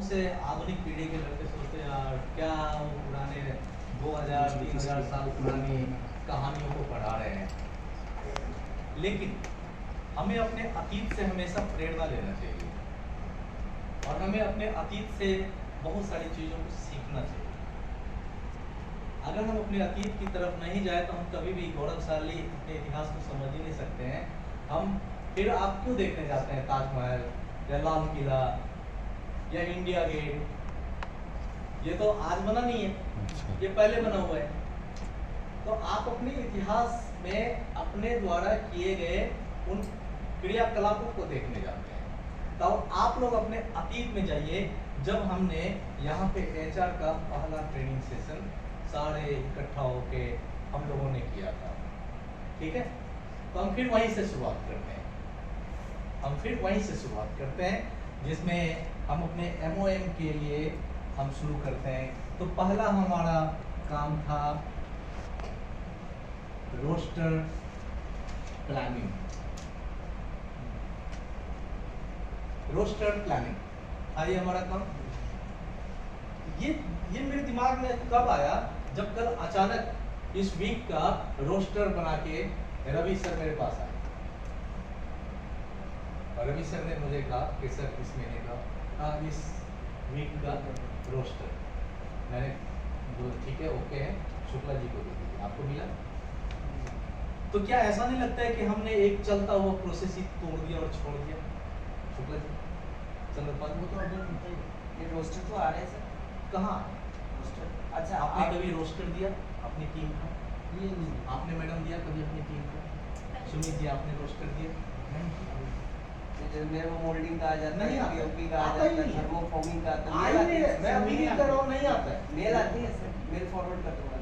से आधुनिक पीढ़ी के लड़के सोचते हैं यार क्या वो पुराने 2000-3000 साल पुरानी कहानियों को पढ़ा रहे हैं, लेकिन हमें अपने अतीत से हमेशा प्रेरणा लेना चाहिए और हमें अपने अतीत से बहुत सारी चीज़ों को सीखना चाहिए। अगर हम अपने अतीत की तरफ नहीं जाए तो हम कभी भी गौरवशाली अपने इतिहास को समझ ही नहीं सकते हैं। हम फिर आप क्यों देखने जाते हैं ताजमहल या लाल किला या इंडिया गेट? ये तो आज बना नहीं है, ये पहले बना हुआ है। तो आप अपने इतिहास में अपने द्वारा किए गए उन क्रियाकलापों को देखने जाते हैं। तो आप लोग अपने अतीत में जाइए, जब हमने यहाँ पे एचआर का पहला ट्रेनिंग सेशन सारे इकट्ठा होके हम लोगों ने किया था, ठीक है। तो हम फिर वहीं से शुरुआत करते हैं, जिसमें हम अपने MOM के लिए हम शुरू करते हैं। तो पहला हमारा काम था रोस्टर प्लानिंग। ये हमारा काम। ये मेरे दिमाग में कब आया, जब कल अचानक इस वीक का रोस्टर बना के रवि सर मेरे पास आए और रवि सर ने मुझे कहा कि सर इस महीने का इस वीक का रोस्टर। मैंने बोला ठीक है, ओके है, शुक्ला जी को दे दीजिए। आपको मिला? तो क्या ऐसा नहीं लगता है कि हमने एक चलता हुआ प्रोसेस ही तोड़ दिया और छोड़ दिया? शुक्ला जी, चंद्रपाल, वो तो अभी ये रोस्टर तो आ रहे हैं सर। कहाँ रोस्टर? अच्छा, आपने कभी रोस्टर दिया अपनी टीम का? ये नहीं आपने मैडम दिया कभी अपनी टीम का? सुमित जी, आपने रोस्टर दिया? मेरे को मोल्डिंग का आ जाता नहीं है, आता। POP का आ आता जाता ही है, नहीं है। थर्मोफॉर्मिंग का आता आ ही नहीं है। मैं अभी नहीं कर रहा हूँ, नहीं आता है। मेल आती है सर, मेल फॉरवर्ड कर दूंगा।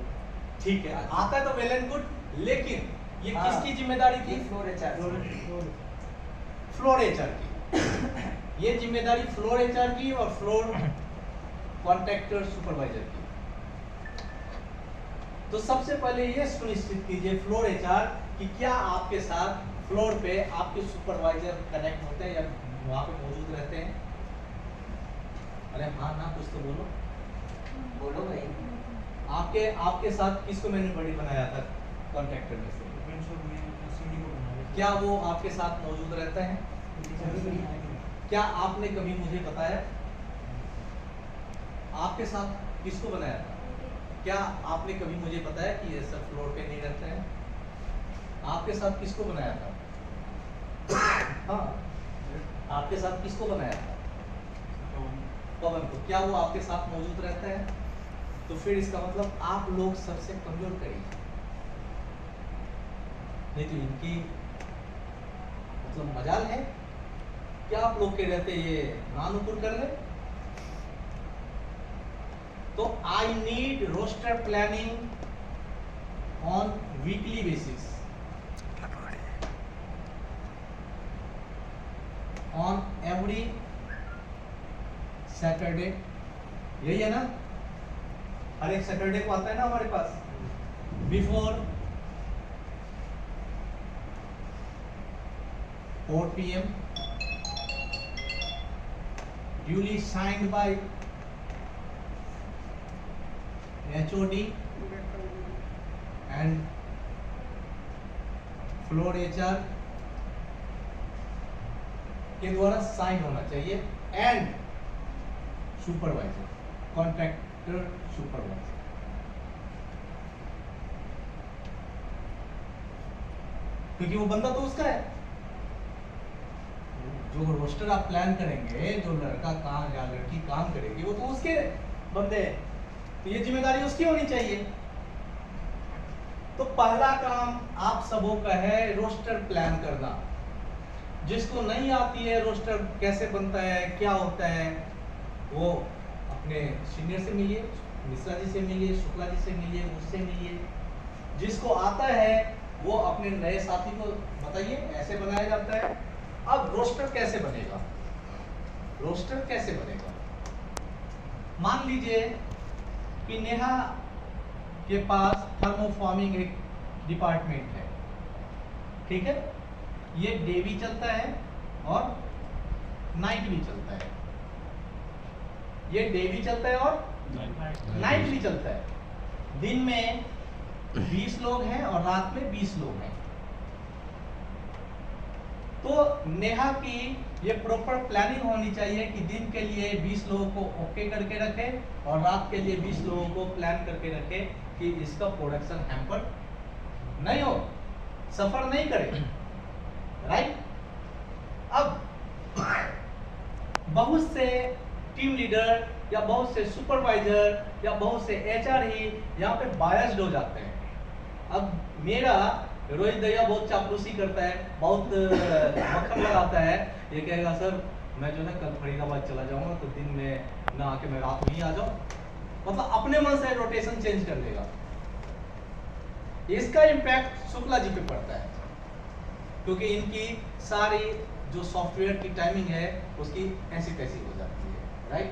ठीक है, आता है तो वेल एंड गुड, लेकिन ये हाँ। किसकी जिम्मेदारी थी? फ्लोर एचआर फ्लोर एचआर की। ये जिम्मेदारी फ्लोर एचआर की और फ्लोर कॉन्ट्रैक्टर सुपरवाइजर की। तो सबसे पहले ये सुनिश्चित कीजिए फ्लोर एचआर कि क्या आपके साथ फ्लोर पे आपके सुपरवाइजर कनेक्ट होते हैं या वहां पे मौजूद रहते हैं। अरे हाँ ना, कुछ तो बोलो। बोलो भाई। आपके साथ किसको मैंने बड़ी बनाया था कॉन्ट्रैक्टर में से? क्या वो आपके साथ मौजूद रहते हैं? क्या आपने कभी मुझे बताया आपके साथ किसको बनाया था? क्या आपने कभी मुझे बताया कि ये सब फ्लोर पे नहीं रहते हैं? आपके साथ किसको बनाया था? हाँ, आपके साथ किसको बनाया था? पवन को। क्या वो आपके साथ मौजूद रहता है? तो फिर इसका मतलब आप लोग सबसे कमजोर करिए, नहीं तो इनकी मतलब मजाल है क्या आप लोग के रहते ये नानुपुर कर ले। तो I need roster planning on weekly basis, on every Saturday. यही है ना? हर एक सैटरडे को आता है ना हमारे पास। Before 4 PM duly signed by HOD and floor HR के द्वारा साइन होना चाहिए एंड सुपरवाइजर, कॉन्ट्रैक्टर सुपरवाइजर। क्योंकि वो बंदा तो उसका है। जो रोस्टर आप प्लान करेंगे, जो लड़का काम या लड़की काम करेगी, वो तो उसके बंदे हैं, तो ये जिम्मेदारी उसकी होनी चाहिए। तो पहला काम आप सबों का है रोस्टर प्लान करना। जिसको नहीं आती है रोस्टर कैसे बनता है, क्या होता है, वो अपने सीनियर से मिलिए, मिश्रा जी से मिलिए, शुक्ला जी से मिलिए, मुझसे मिलिए। जिसको आता है वो अपने नए साथी को बताइए ऐसे बनाया जाता है। अब रोस्टर कैसे बनेगा? रोस्टर कैसे बनेगा? मान लीजिए कि नेहा के पास थर्मोफॉर्मिंग एक डिपार्टमेंट है, ठीक है। ये डे भी चलता है और नाइट भी चलता है। ये डे भी चलता है और नाइट भी चलता है। दिन में 20 लोग हैं और रात में 20 लोग हैं। तो नेहा की ये प्रॉपर प्लानिंग होनी चाहिए कि दिन के लिए 20 लोगों को ओके करके रखे और रात के लिए 20 लोगों को प्लान करके रखे कि इसका प्रोडक्शन हैम्पर नहीं हो, सफर नहीं करे, राइट। अब बहुत से टीम लीडर या बहुत से सुपरवाइजर या बहुत से एचआर ही यहाँ पे बायस्ड हो जाते हैं। अब मेरा रोहित दैया बहुत चापलूसी करता है, बहुत मक्खन लगाता है, ये कहेगा सर मैं जो है कल फरीदाबाद चला जाऊंगा तो दिन में ना आके मैं रात में ही आ जाऊं, मतलब अपने मन से रोटेशन चेंज कर देगा। इसका इम्पैक्ट शुक्ला जी पे पड़ता है क्योंकि इनकी सारी जो सॉफ्टवेयर की टाइमिंग है उसकी ऐसी तैसी हो जाती है, राइट।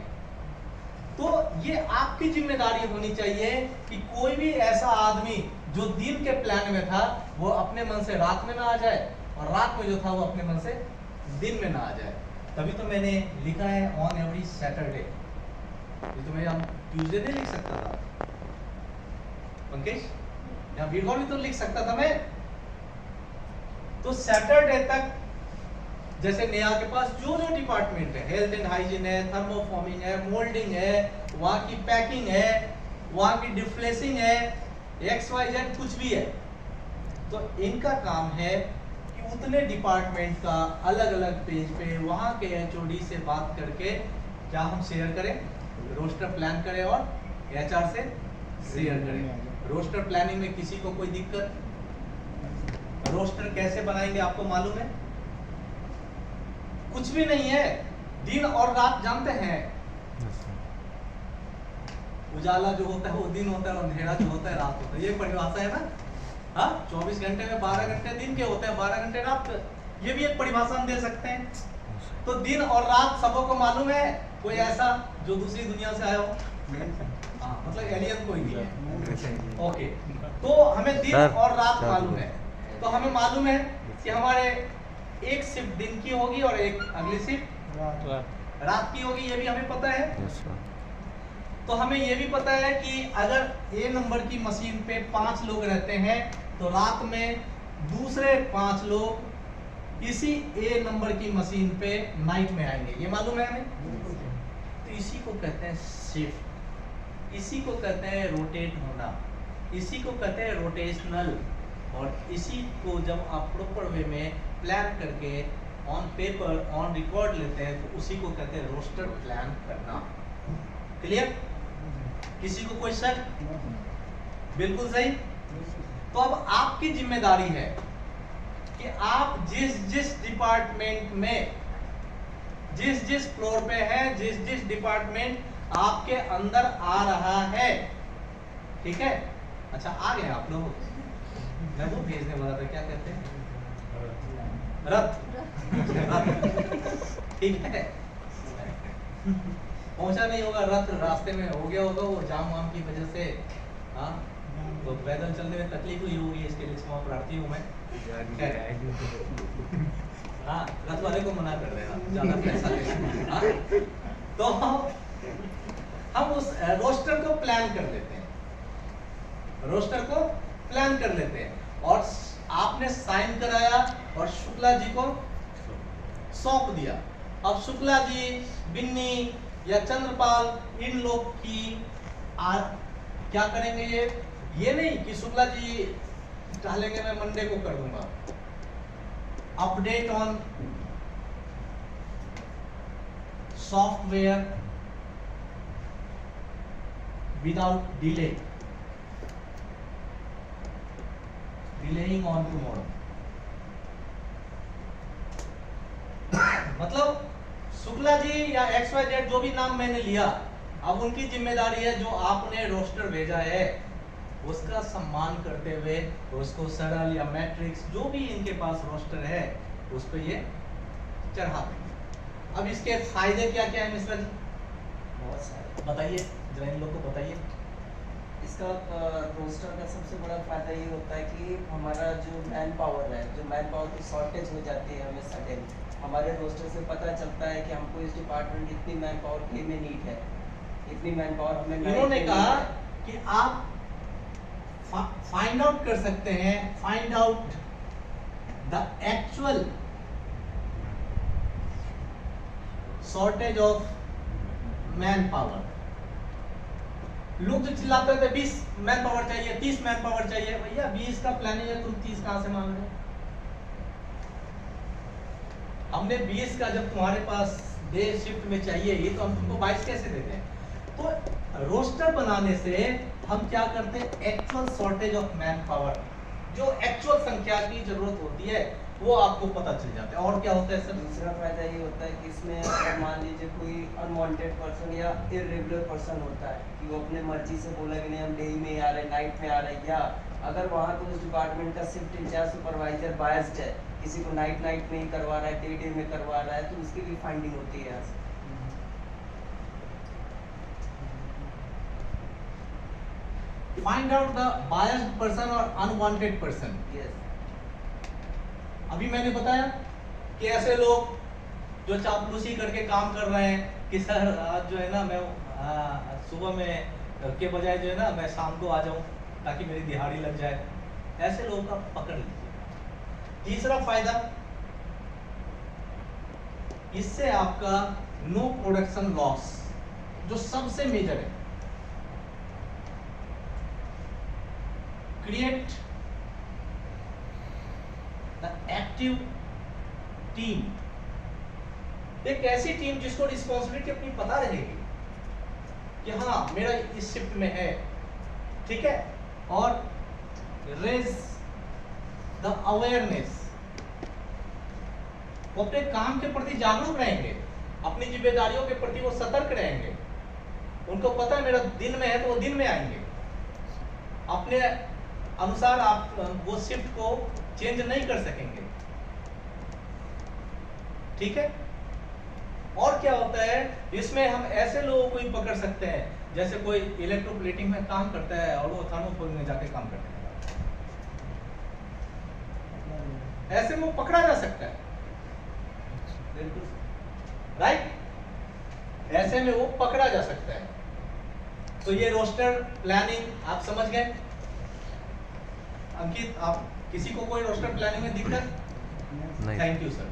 तो ये आपकी जिम्मेदारी होनी चाहिए कि कोई भी ऐसा आदमी जो दिन के प्लान में था वो अपने मन से रात में ना आ जाए और रात में जो था वो अपने मन से दिन में ना आ जाए। तभी तो मैंने लिखा है ऑन एवरी सैटरडे। ये तो मैं ट्यूसडे नहीं लिख सकता था पंकज, यहाँ वीरगौर भी तो लिख सकता था मैं। तो सैटरडे तक जैसे नेहा के पास जो जो डिपार्टमेंट है, हेल्थ एंड हाइजीन है, थर्मोफॉर्मिंग है, मोल्डिंग है, वहाँ की पैकिंग है, वहाँ की डिफ्लेसिंग है, XYZ कुछ भी है, तो इनका काम है कि उतने डिपार्टमेंट का अलग अलग पेज पे वहाँ के HOD से बात करके क्या हम शेयर करें, रोस्टर प्लान करें और HR से शेयर करें। रोस्टर प्लानिंग में किसी को कोई दिक्कत? रोस्टर कैसे बनाएंगे आपको मालूम है? कुछ भी नहीं है, दिन और रात जानते हैं। उजाला जो होता है वो दिन होता है और अंधेरा जो होता है रात होता है, ये परिभाषा है ना। हाँ, 24 घंटे में 12 घंटे दिन के होते हैं, 12 घंटे रात के, ये भी एक परिभाषा हम दे सकते हैं। तो दिन और रात सबों को मालूम है? कोई ऐसा जो दूसरी दुनिया से आया हो? हाँ, मतलब एलियन कोई भी है। ओके, तो हमें दिन और रात मालूम है। तो हमें मालूम है कि हमारे एक शिफ्ट दिन की होगी और एक अगली शिफ्ट रात की होगी, ये भी हमें पता है। तो हमें ये भी पता है कि अगर A नंबर की मशीन पे 5 लोग रहते हैं तो रात में दूसरे 5 लोग इसी A नंबर की मशीन पे नाइट में आएंगे, ये मालूम है हमें। तो इसी को कहते हैं शिफ्ट, इसी को कहते हैं रोटेट होना, इसी को कहते हैं रोटेशनल। और इसी को जब आप प्रॉपर वे में प्लान करके ऑन पेपर ऑन रिकॉर्ड लेते हैं तो उसी को कहते हैं रोस्टर प्लान करना। क्लियर? किसी को कोई शक? बिल्कुल सही। तो अब आपकी जिम्मेदारी है कि आप जिस जिस डिपार्टमेंट में जिस जिस फ्लोर पे है, जिस जिस डिपार्टमेंट आपके अंदर आ रहा है, ठीक है। अच्छा, आ गए आप लोग? मैं वो भेजने वाला था, क्या कहते हैं, रथ। ठीक है, पहुंचा नहीं होगा, रथ रास्ते में हो गया होगा, वो जाम वाम की वजह से। हाँ, तो पैदल चलने में तकलीफ हुई होगी, इसके लिए क्षमा प्रार्थी हूँ मैं। हाँ, रथ वाले को मना कर देना, ज्यादा पैसा लेना। हाँ? तो हम उस रोस्टर को प्लान कर लेते हैं, रोस्टर को प्लान कर लेते हैं और आपने साइन कराया और शुक्ला जी को सौंप दिया। अब शुक्ला जी, बिन्नी या चंद्रपाल, इन लोग की क्या करेंगे? ये नहीं कि शुक्ला जी टहलेंगे, मैं मंडे को कर दूंगा। Update on software without delay, delaying on tomorrow. मतलब शुक्ला जी या XYZ जो भी नाम मैंने लिया, अब उनकी जिम्मेदारी है जो आपने रोस्टर भेजा है उसका सम्मान करते हुए उसको सरल या मैट्रिक्स जो भी इनके पास रोस्टर है उस पर ये चढ़ा देंगे। अब इसके फायदे क्या क्या है मिश्रा जी? बहुत सारे, बताइए जरा, इन लोग को बताइए। इसका रोस्टर का सबसे बड़ा फायदा ये होता है कि हमारा जो मैन पावर है, जो मैन पावर की शॉर्टेज हो जाती है हमें सडन, हमारे रोस्टर से पता चलता है कि हमको इस डिपार्टमेंट इतनी मैन पावर के में नीड है, इतनी मैन पावर हमें night इन्होंने में कहा need है। कि आप फाइंड आउट कर सकते हैं, find out the actual shortage of man power. लोग जो चिल्लाते थे 20 मैन पावर चाहिए, 30 मैन पावर चाहिए, भैया 20 का प्लानिंग है, तुम 30 कहां से मांग रहे हो? हमने 20 का जब तुम्हारे पास डे शिफ्ट में चाहिए ही, तो हम तुमको 22 कैसे देते हैं? तो रोस्टर बनाने से हम क्या करते हैं, actual shortage of man power, जो एक्चुअल संख्या की जरूरत होती है वो आपको पता चल जाता है। और क्या होता है सर? दूसरा फायदा ये होता है कि इसमें अगर मान लीजिए कोई अनवांटेड पर्सन या इरेगुलर पर्सन होता है कि वो अपने मर्जी से बोला कि नहीं हम डे में आ रहे, नाइट में आ रहे, या अगर वहाँ तो उस डिपार्टमेंट का शिफ्ट इंचार्ज सुपरवाइजर बायस्ड है, किसी को नाइट में ही करवा रहा है, डे में करवा रहा है, तो उसकी भी फाइंडिंग होती है यहाँ से। Find out the biased person और अनवांटेड पर्सन। यस, अभी मैंने बताया कि ऐसे लोग जो चापलूसी करके काम कर रहे हैं कि सर आज जो है ना मैं सुबह में के बजाय जो है ना मैं शाम को आ जाऊं ताकि मेरी दिहाड़ी लग जाए, ऐसे लोगों का पकड़ लीजिए। तीसरा फायदा, इससे आपका नो प्रोडक्शन लॉस, जो सबसे मेजर है, क्रिएट द एक्टिव टीम, एक ऐसी टीम जिसको रिस्पॉन्सिबिलिटी अपनी पता रहेगी कि हाँ मेरा इस शिफ्ट में है, ठीक है, और रेज द अवेयरनेस, वो अपने काम के प्रति जागरूक रहेंगे, अपनी जिम्मेदारियों के प्रति वो सतर्क रहेंगे, उनको पता है मेरा दिन में है तो वो दिन में आएंगे, अपने अनुसार आप वो शिफ्ट को चेंज नहीं कर सकेंगे, ठीक है। और क्या होता है इसमें, हम ऐसे लोगों को ही पकड़ सकते हैं, जैसे कोई इलेक्ट्रोप्लेटिंग में काम करता है और वो थर्मोकोल में जाके काम करने लगा, ऐसे में वो पकड़ा जा सकता है, बिल्कुल राइट, ऐसे में वो पकड़ा जा सकता है। तो ये रोस्टर प्लानिंग आप समझ गए। अंकित, आप किसी को कोई रोस्टर प्लानिंग में दिक्कत? नहीं। Thank you sir.